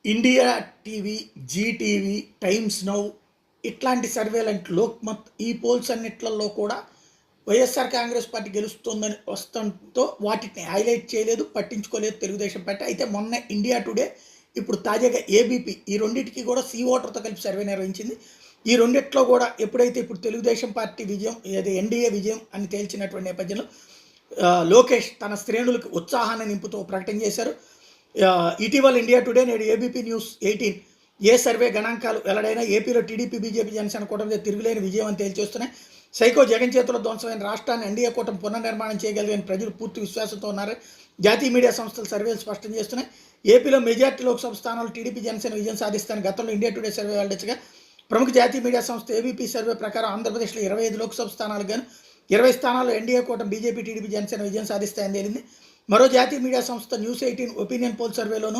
India TV, Zee TV, Times Now ఇట్లాంటి సర్వేలంటే లోక్మత్ ఈ పోల్స్ అన్నిట్లలో కూడా వైఎస్ఆర్ కాంగ్రెస్ పార్టీ గెలుస్తుందని వస్తుంతో వాటిని హైలైట్ చేయలేదు, పట్టించుకోలేదు తెలుగుదేశం పార్టీ. అయితే మొన్న ఇండియా టుడే, ఇప్పుడు తాజాగా ఏబీపీ ఈ రెండింటికి కూడా సీ ఓటర్తో కలిపి సర్వే నిర్వహించింది. ఈ రెండిట్లో కూడా ఎప్పుడైతే ఇప్పుడు తెలుగుదేశం పార్టీ విజయం, అది ఎన్డీఏ విజయం అని తేల్చినటువంటి నేపథ్యంలో లోకేష్ తన శ్రేణులకు ఉత్సాహాన్ని నింపుతూ ప్రకటన చేశారు. ఇటీవల ఇండియా టుడే నేడు ఏబీపీ న్యూస్ 18 ఏ సర్వే గణాంకాలు వెల్లడైనా ఏపీలో టీడీపీ, బీజేపీ, జనసేన కూటమి తిరుగులేని విజయం అని తేల్చేస్తున్నాయి. సైకో జగన్ చేతిలో ధ్వంసమైన రాష్ట్రాన్ని ఎన్డీఏ కూటమి పునర్నిర్మాణం చేయగలిగిన ప్రజలు పూర్తి విశ్వాసంతో ఉన్నారు. జాతీయ మీడియా సంస్థల సర్వేలు స్పష్టం చేస్తున్నాయి. ఏపీలో మెజార్టీ లోక్సభ స్థానాలు టీడీపీ, జనసేన విజయం సాధిస్తాయని గతంలో ఇండియా టుడే సర్వే వెల్లడించగా, ప్రముఖ జాతీయ మీడియా సంస్థ ఏబీపీ సర్వే ప్రకారం ఆంధ్రప్రదేశ్లో 25 లోక్సభ స్థానాలు గాను 20 స్థానాల్లో ఎన్డీఏ కూటమి, బీజేపీ, టీడీపీ, జనసేన విజయం సాధిస్తాయని తేలింది. మరో జాతీయ మీడియా సంస్థ న్యూస్ 18 ఒపీనియన్ పోల్ సర్వేలోనూ